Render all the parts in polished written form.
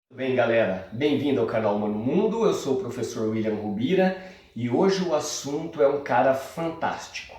Tudo bem, galera? Bem-vindo ao canal Humano Mundo, eu sou o professor William Rubira e hoje o assunto é um cara fantástico,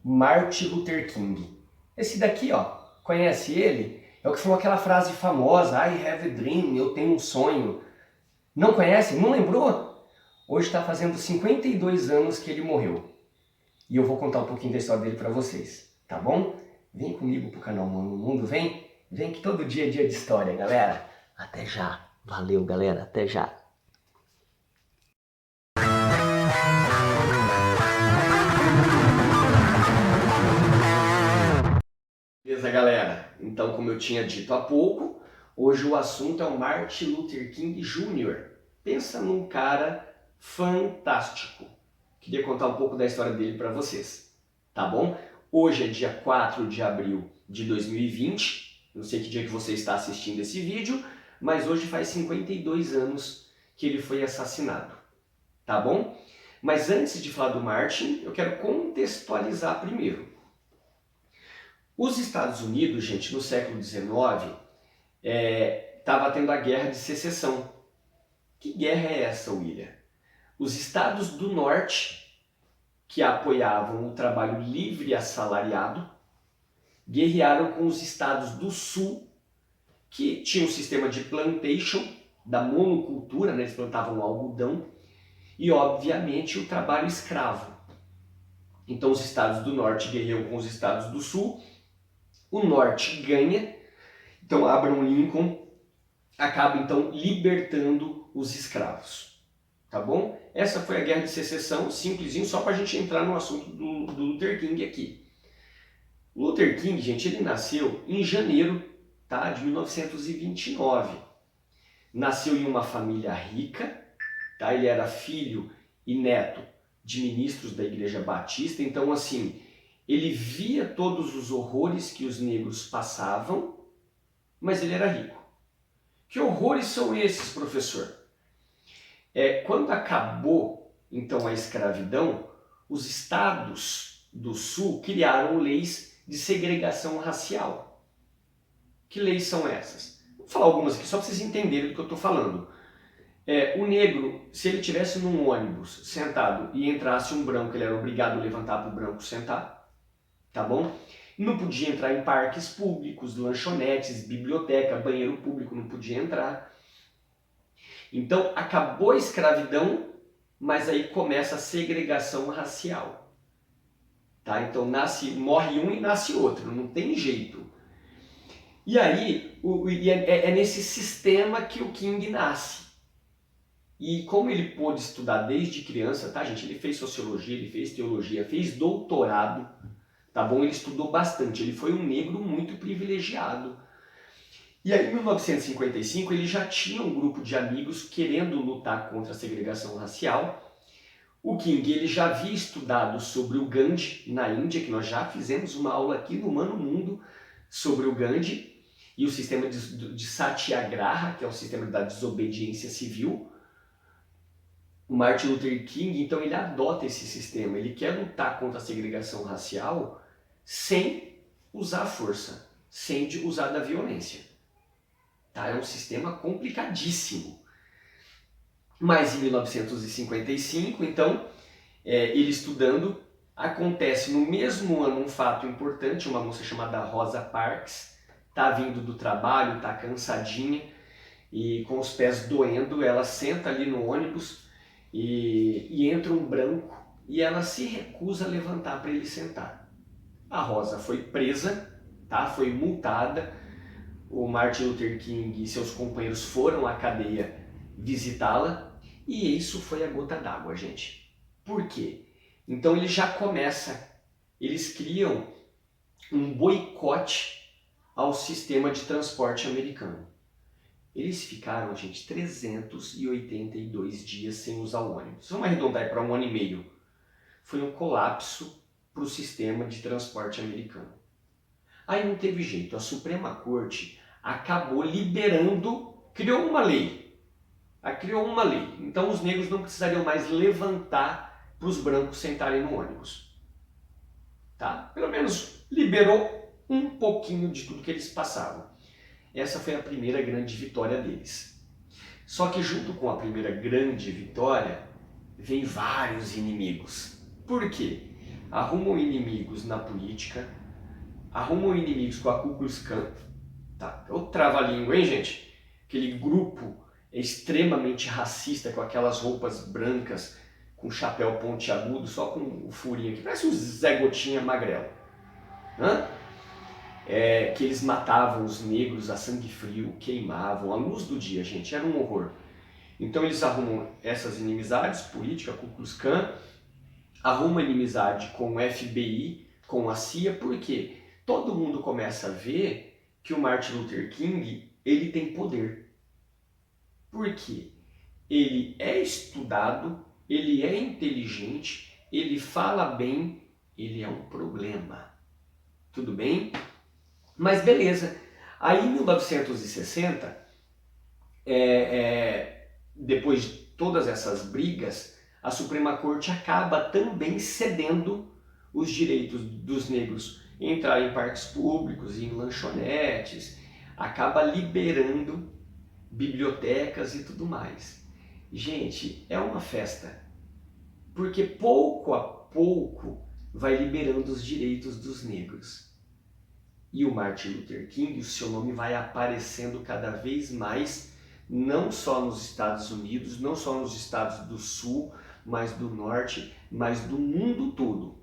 Martin Luther King. Esse daqui, ó, conhece ele? É o que falou aquela frase famosa, I have a dream, eu tenho um sonho. Não conhece? Não lembrou? Hoje está fazendo 52 anos que ele morreu e eu vou contar um pouquinho da história dele para vocês, tá bom? Vem comigo pro canal Humano Mundo, vem! Vem que todo dia é dia de história, galera! Até já! Valeu, galera, até já. Beleza, galera? Então, como eu tinha dito há pouco, hoje o assunto é o Martin Luther King Jr. Pensa num cara fantástico. Queria contar um pouco da história dele para vocês, tá bom? Hoje é dia 4 de abril de 2020, não sei que dia que você está assistindo esse vídeo, mas hoje faz 52 anos que ele foi assassinado, tá bom? Mas antes de falar do Martin, eu quero contextualizar primeiro. Os Estados Unidos, gente, no século XIX, estava tendo a Guerra de Secessão. Que guerra é essa, William? Os estados do norte, que apoiavam o trabalho livre e assalariado, guerrearam com os estados do sul, que tinham um sistema de plantation, da monocultura, né? Eles plantavam algodão, e obviamente o trabalho escravo. Então os estados do norte guerreiam com os estados do sul, o norte ganha, então Abraham Lincoln acaba então libertando os escravos, tá bom? Essa foi a Guerra de Secessão, simplesinho, só para a gente entrar no assunto do Luther King aqui. Luther King, gente, ele nasceu em janeiro, tá, de 1929. Nasceu em uma família rica, tá? Ele era filho e neto de ministros da Igreja Batista, então assim, ele via todos os horrores que os negros passavam, mas ele era rico. Que horrores são esses, professor? Quando acabou, então, a escravidão, os estados do sul criaram leis de segregação racial. Que leis são essas? Vou falar algumas aqui só para vocês entenderem do que eu estou falando. O negro, se ele estivesse num ônibus sentado e entrasse um branco, ele era obrigado a levantar para o branco sentar, tá bom? Não podia entrar em parques públicos, lanchonetes, biblioteca, banheiro público, não podia entrar. Então acabou a escravidão, mas aí começa a segregação racial. Tá? Então morre um e nasce outro, não tem jeito. E aí é nesse sistema que o King nasce. E como ele pôde estudar desde criança, tá, gente? Ele fez sociologia, ele fez teologia, fez doutorado, tá bom? Ele estudou bastante, ele foi um negro muito privilegiado. E aí, em 1955, ele já tinha um grupo de amigos querendo lutar contra a segregação racial. O King ele já havia estudado sobre o Gandhi na Índia, que nós já fizemos uma aula aqui no Humano Mundo sobre o Gandhi e o sistema de Satyagraha, que é o sistema da desobediência civil. O Martin Luther King, então, ele adota esse sistema. Ele quer lutar contra a segregação racial sem usar a força, sem usar da violência. Tá? É um sistema complicadíssimo. Mas em 1955, então, ele estudando, acontece no mesmo ano um fato importante, uma moça chamada Rosa Parks, tá vindo do trabalho, tá cansadinha e com os pés doendo, ela senta ali no ônibus e entra um branco e ela se recusa a levantar para ele sentar. A Rosa foi presa, tá? Foi multada. O Martin Luther King e seus companheiros foram à cadeia visitá-la e isso foi a gota d'água, gente. Por quê? Então ele já começa, eles criam um boicote ao sistema de transporte americano. Eles ficaram, gente, 382 dias sem usar o ônibus. Vamos arredondar para 1 ano e meio. Foi um colapso para o sistema de transporte americano. Aí não teve jeito, a Suprema Corte acabou liberando, criou uma lei. Então os negros não precisariam mais levantar para os brancos sentarem no ônibus. Tá? Pelo menos liberou um pouquinho de tudo que eles passavam. Essa foi a primeira grande vitória deles. Só que junto com a primeira grande vitória, vem vários inimigos. Por quê? Arrumam inimigos na política, arrumam inimigos com a Ku Klux Klan, tá? Ou trava-língua, hein, gente? Aquele grupo extremamente racista com aquelas roupas brancas, com chapéu pontiagudo, só com o furinho aqui, parece um Zé Gotinha magrelo. Hã? Que eles matavam os negros a sangue frio, queimavam, à luz do dia, gente, era um horror. Então eles arrumam essas inimizades, política, Ku Klux Klan, arrumam inimizade com o FBI, com a CIA, porque todo mundo começa a ver que o Martin Luther King, ele tem poder. Por quê? Ele é estudado, ele é inteligente, ele fala bem, ele é um problema. Tudo bem? Mas beleza. Aí em 1960, depois de todas essas brigas, a Suprema Corte acaba também cedendo os direitos dos negros entrar em parques públicos, em lanchonetes, acaba liberando bibliotecas e tudo mais. Gente, é uma festa, porque pouco a pouco vai liberando os direitos dos negros. E o Martin Luther King, o seu nome vai aparecendo cada vez mais, não só nos Estados Unidos, não só nos estados do Sul, mas do Norte, mas do mundo todo.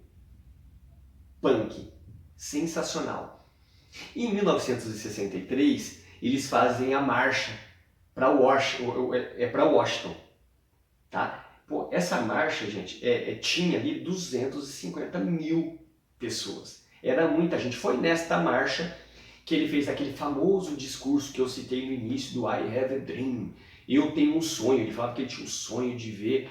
Punk. Sensacional. E em 1963, eles fazem a marcha para Washington. Tá? Pô, essa marcha, gente, tinha ali 250 mil pessoas. Era muita gente. Foi nesta marcha que ele fez aquele famoso discurso que eu citei no início do I Have a Dream. Eu tenho um sonho. Ele falava que ele tinha um sonho de ver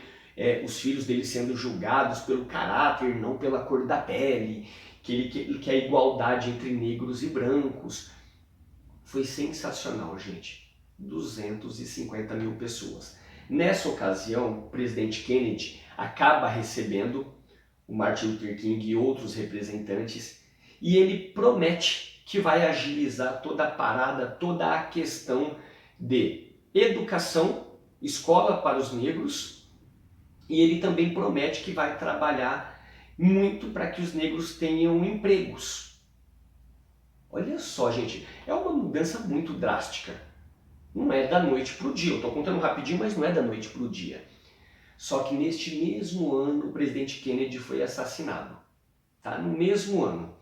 os filhos dele sendo julgados pelo caráter, não pela cor da pele, que ele quer igualdade entre negros e brancos. Foi sensacional, gente. 250 mil pessoas. Nessa ocasião, o presidente Kennedy acaba recebendo o Martin Luther King e outros representantes, e ele promete que vai agilizar toda a parada, toda a questão de educação, escola para os negros, e ele também promete que vai trabalhar muito para que os negros tenham empregos. Olha só, gente, é uma mudança muito drástica. Não é da noite para o dia, eu estou contando rapidinho, mas não é da noite para o dia. Só que neste mesmo ano o presidente Kennedy foi assassinado. Tá? No mesmo ano.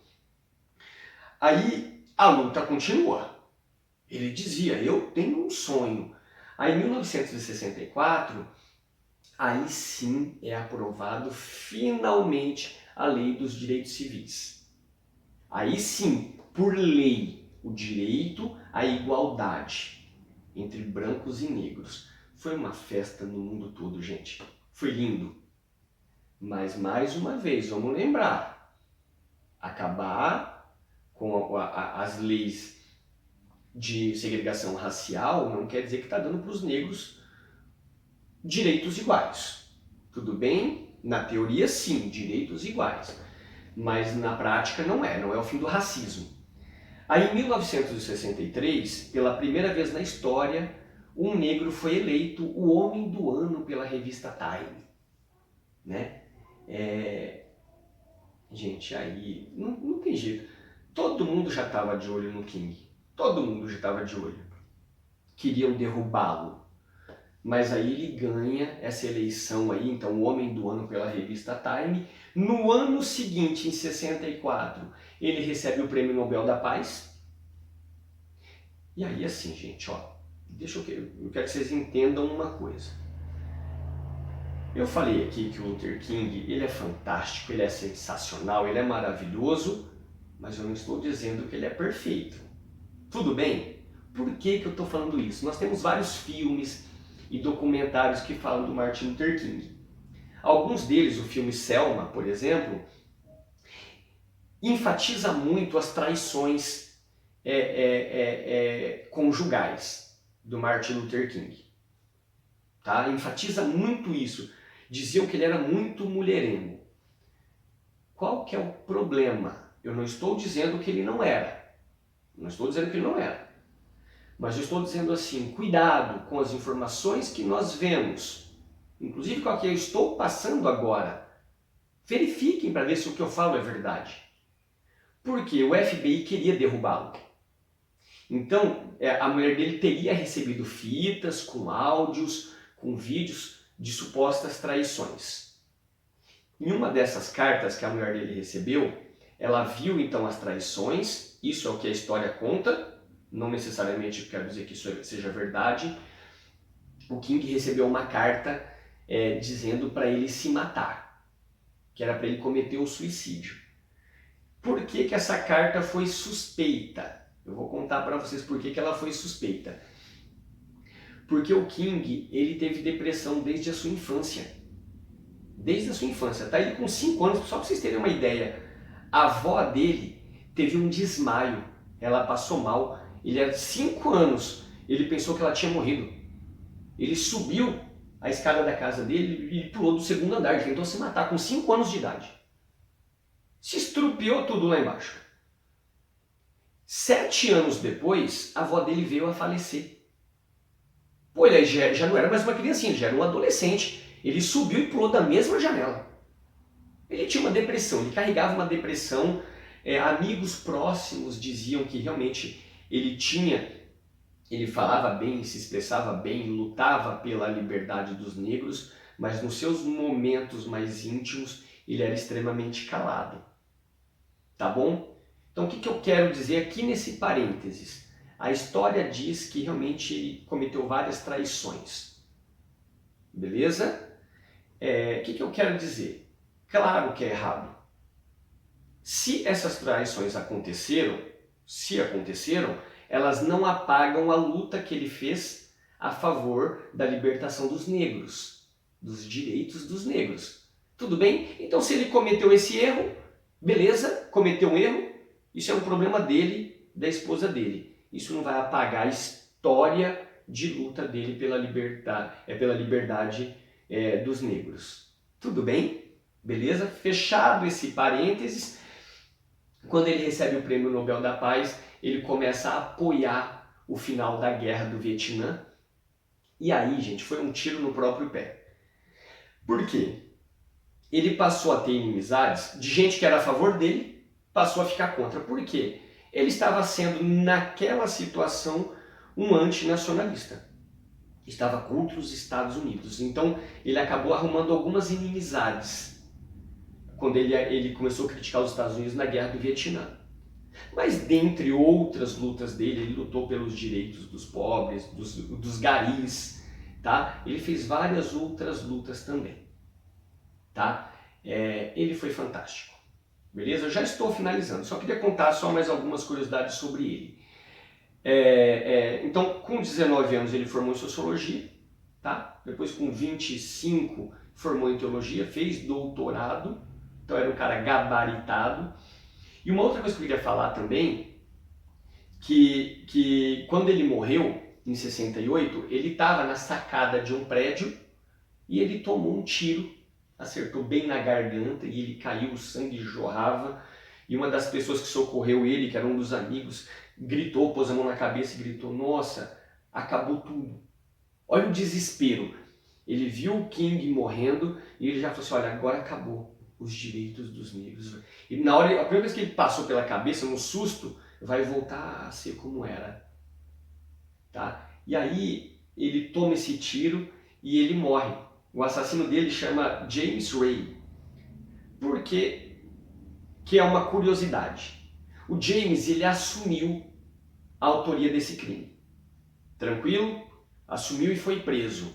Aí a luta continua. Ele dizia, eu tenho um sonho. Aí em 1964, aí sim é aprovado finalmente a Lei dos Direitos Civis. Aí sim, por lei, o direito à igualdade entre brancos e negros. Foi uma festa no mundo todo, gente. Foi lindo. Mas mais uma vez, vamos lembrar, acabar com as leis de segregação racial não quer dizer que está dando para os negros direitos iguais. Tudo bem? Na teoria sim, direitos iguais. Mas na prática não é o fim do racismo. Aí em 1963, pela primeira vez na história, um negro foi eleito o Homem do Ano pela revista Time. Né? Gente, aí não tem jeito. Todo mundo já estava de olho no King. Todo mundo já estava de olho. Queriam derrubá-lo. Mas aí ele ganha essa eleição aí, então o Homem do Ano pela revista Time. No ano seguinte, em 64, ele recebe o Prêmio Nobel da Paz. E aí assim, gente, ó, eu quero que vocês entendam uma coisa. Eu falei aqui que o Luther King, ele é fantástico, ele é sensacional, ele é maravilhoso, mas eu não estou dizendo que ele é perfeito. Tudo bem? Por que eu estou falando isso? Nós temos vários filmes e documentários que falam do Martin Luther King. Alguns deles, o filme Selma, por exemplo, enfatiza muito as traições conjugais do Martin Luther King. Tá? Enfatiza muito isso. Diziam que ele era muito mulherengo. Qual que é o problema? Eu não estou dizendo que ele não era. Não estou dizendo que ele não era. Mas eu estou dizendo assim, cuidado com as informações que nós vemos, inclusive com a que eu estou passando agora. Verifiquem para ver se o que eu falo é verdade. Porque o FBI queria derrubá-lo. Então, a mulher dele teria recebido fitas com áudios, com vídeos de supostas traições. Em uma dessas cartas que a mulher dele recebeu, ela viu então as traições, isso é o que a história conta, não necessariamente quero dizer que isso seja verdade. O King recebeu uma carta dizendo para ele se matar, que era para ele cometer o suicídio. Por que essa carta foi suspeita? Eu vou contar para vocês por que ela foi suspeita. Porque o King, ele teve depressão desde a sua infância. Desde a sua infância, tá? Ele com 5 anos, só para vocês terem uma ideia, a avó dele teve um desmaio, ela passou mal, ele era 5 anos, ele pensou que ela tinha morrido. Ele subiu a escada da casa dele e pulou do 2º andar, tentou se matar com 5 anos de idade. Se estrupiou tudo lá embaixo. 7 anos depois, a avó dele veio a falecer. Pô, ele já não era mais uma criancinha, ele já era um adolescente. Ele subiu e pulou da mesma janela. Ele tinha uma depressão, ele carregava uma depressão. Amigos próximos diziam que realmente ele falava bem, se expressava bem, lutava pela liberdade dos negros, mas nos seus momentos mais íntimos ele era extremamente calado. Tá bom? Então o que eu quero dizer aqui nesse parênteses? A história diz que realmente ele cometeu várias traições. Beleza? O que eu quero dizer? Claro que é errado. Se essas traições aconteceram, elas não apagam a luta que ele fez a favor da libertação dos negros, dos direitos dos negros. Tudo bem? Então se ele cometeu esse erro, beleza, cometeu um erro, isso é um problema dele, da esposa dele. Isso não vai apagar a história de luta dele pela liberdade dos negros. Tudo bem? Beleza? Fechado esse parênteses, quando ele recebe o Prêmio Nobel da Paz, ele começa a apoiar o final da Guerra do Vietnã. E aí, gente, foi um tiro no próprio pé. Por quê? Ele passou a ter inimizades de gente que era a favor dele, passou a ficar contra. Por quê? Ele estava sendo, naquela situação, um antinacionalista. Estava contra os Estados Unidos. Então, ele acabou arrumando algumas inimizades quando ele começou a criticar os Estados Unidos na Guerra do Vietnã. Mas, dentre outras lutas dele, ele lutou pelos direitos dos pobres, dos garis, tá? Ele fez várias outras lutas também, tá? Ele foi fantástico. Beleza? Eu já estou finalizando, só queria contar só mais algumas curiosidades sobre ele. Então, com 19 anos ele formou em Sociologia, tá? Depois com 25 formou em Teologia, fez doutorado, então era um cara gabaritado. E uma outra coisa que eu queria falar também, que quando ele morreu, em 68, ele estava na sacada de um prédio e ele tomou um tiro, acertou bem na garganta e ele caiu, o sangue jorrava. E uma das pessoas que socorreu ele, que era um dos amigos, gritou, pôs a mão na cabeça e gritou: nossa, acabou tudo. Olha o desespero. Ele viu o King morrendo e ele já falou assim: olha, agora acabou os direitos dos negros. E na hora, a primeira vez que ele passou pela cabeça, no susto, vai voltar a ser como era. Tá? E aí ele toma esse tiro e ele morre. O assassino dele chama James Ray. Por quê? Que é uma curiosidade. O James, ele assumiu a autoria desse crime. Tranquilo? Assumiu e foi preso.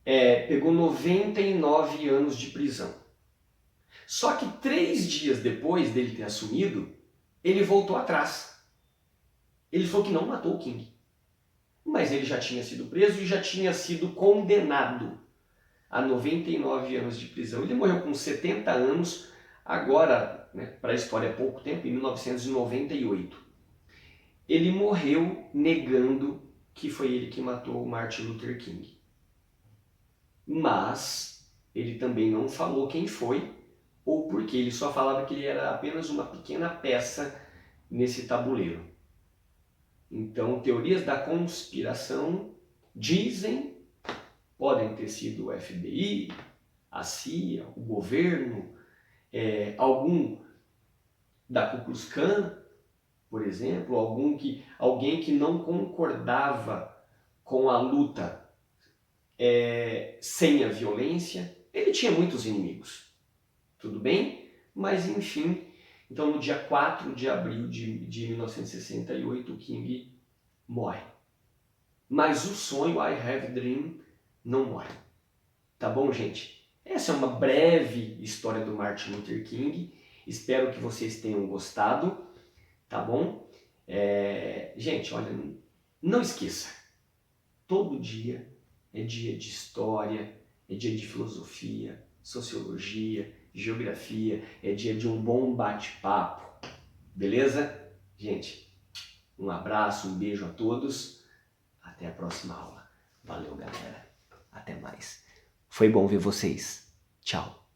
Pegou 99 anos de prisão. Só que 3 dias depois dele ter assumido, ele voltou atrás. Ele falou que não matou o King. Mas ele já tinha sido preso e já tinha sido condenado a 99 anos de prisão. Ele morreu com 70 anos, agora, né, para a história é pouco tempo, em 1998. Ele morreu negando que foi ele que matou o Martin Luther King. Mas ele também não falou quem foi ou por quê. Ele só falava que ele era apenas uma pequena peça nesse tabuleiro. Então, teorias da conspiração dizem, podem ter sido o FBI, a CIA, o governo, algum da Ku Klux Klan, por exemplo, alguém que não concordava com a luta sem a violência. Ele tinha muitos inimigos, tudo bem? Mas enfim, então no dia 4 de abril de 1968 o King morre. Mas o sonho I Have a Dream não morre. Tá bom, gente? Essa é uma breve história do Martin Luther King. Espero que vocês tenham gostado, tá bom? Gente, olha, não esqueça, todo dia é dia de história, é dia de filosofia, sociologia, geografia, é dia de um bom bate-papo, beleza? Gente, um abraço, um beijo a todos, até a próxima aula. Valeu, galera, até mais. Foi bom ver vocês. Tchau.